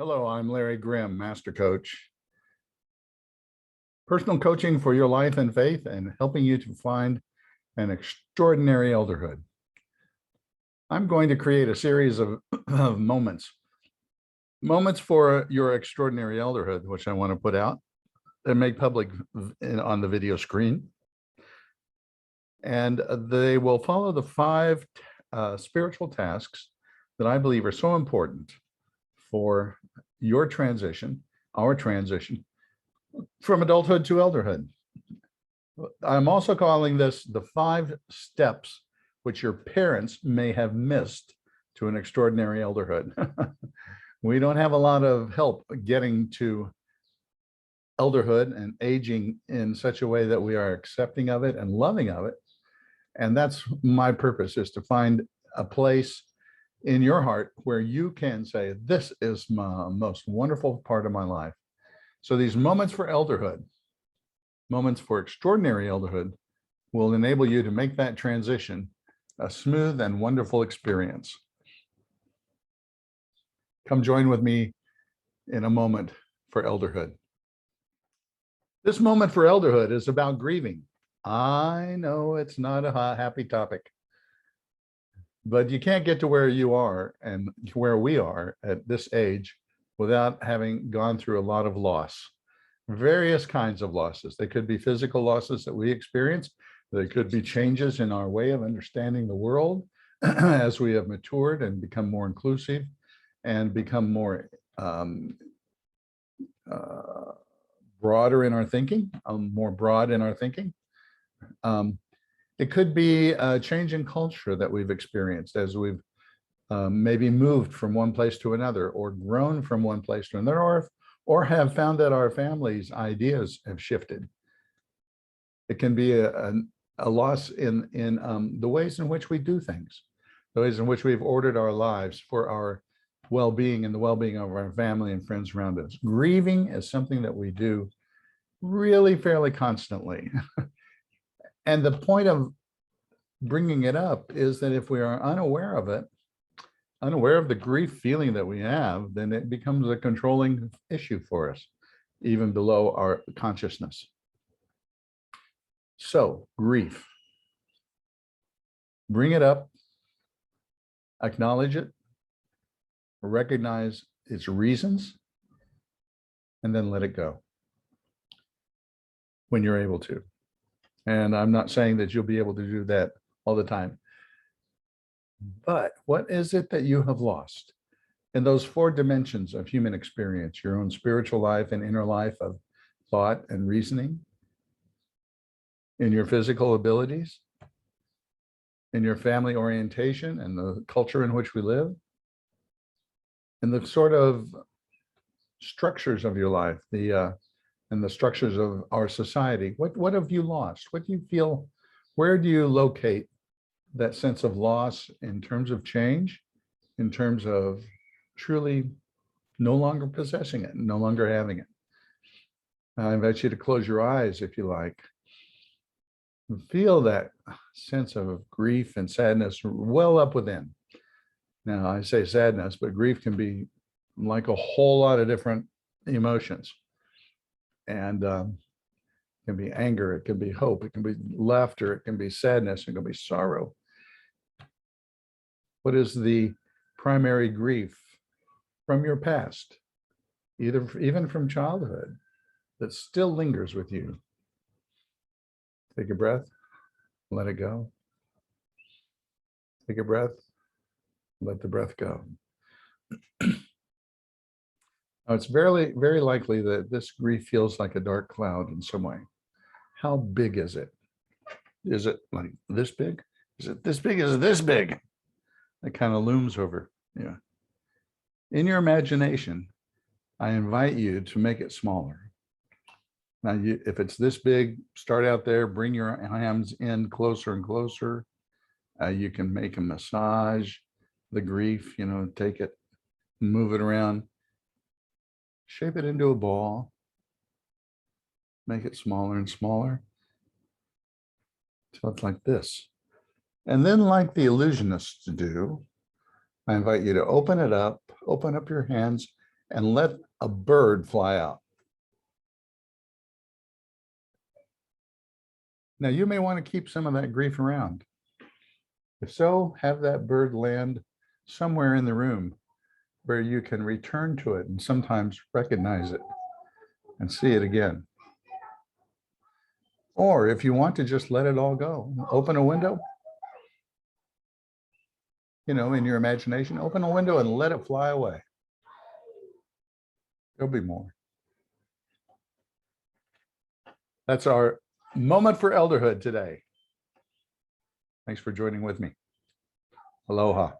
Hello, I'm Larry Grimm, Master Coach. Personal coaching for your life and faith and helping you to find an extraordinary elderhood. I'm going to create a series of moments for your extraordinary elderhood, which I want to put out and make public on the video screen. And they will follow the 5 spiritual tasks that I believe are so important for your transition, our transition from adulthood to elderhood. I'm also calling this the 5 steps which your parents may have missed to an extraordinary elderhood. We don't have a lot of help getting to elderhood and aging in such a way that we are accepting of it and loving of it. And that's my purpose, is to find a place in your heart where you can say, this is my most wonderful part of my life. So these moments for elderhood, moments for extraordinary elderhood, will enable you to make that transition a smooth and wonderful experience. Come join with me in a moment for elderhood. This moment for elderhood is about grieving. I know it's not a happy topic, but you can't get to where you are and where we are at this age without having gone through a lot of loss, various kinds of losses. They could be physical losses that we experience. They could be changes in our way of understanding the world as we have matured and become more inclusive and become more broader in our thinking, more broad in our thinking. It could be a change in culture that we've experienced as we've maybe moved from one place to another, or grown from one place to another, or have found that our family's ideas have shifted. It can be a loss in the ways in which we do things, the ways in which we've ordered our lives for our well-being and the well-being of our family and friends around us. Grieving is something that we do really fairly constantly. And the point of bringing it up is that if we are unaware of it, unaware of the grief feeling that we have, then it becomes a controlling issue for us, even below our consciousness. So, grief. Bring it up, acknowledge it, recognize its reasons, and then let it go when you're able to. And I'm not saying that you'll be able to do that all the time. But what is it that you have lost in those 4 dimensions of human experience, your own spiritual life and inner life of thought and reasoning, in your physical abilities, in your family orientation and the culture in which we live, in the sort of structures of your life, and the structures of our society? What have you lost? What do you feel? Where do you locate that sense of loss in terms of change, in terms of truly no longer possessing it, no longer having it? I invite you to close your eyes if you like. Feel that sense of grief and sadness well up within. Now, I say sadness, but grief can be like a whole lot of different emotions. And it can be anger, it can be hope, it can be laughter, it can be sadness, it can be sorrow. What is the primary grief from your past, even from childhood, that still lingers with you? Take a breath, let it go. Take a breath, let the breath go. Now, it's very, very likely that this grief feels like a dark cloud in some way. How big is it? Is it like this big? Is it this big? Is it this big? It kind of looms over you. In your imagination, I invite you to make it smaller. Now, if it's this big, start out there, bring your hands in closer and closer. You can make a massage the grief, take it, move it around. Shape it into a ball, make it smaller and smaller until it's like this. And then, like the illusionists do, I invite you to open it up, open up your hands and let a bird fly out. Now, you may want to keep some of that grief around. If so, have that bird land somewhere in the room where you can return to it and sometimes recognize it and see it again. Or if you want to just let it all go, open a window, in your imagination, open a window and let it fly away. There'll be more. That's our moment for elderhood today. Thanks for joining with me. Aloha.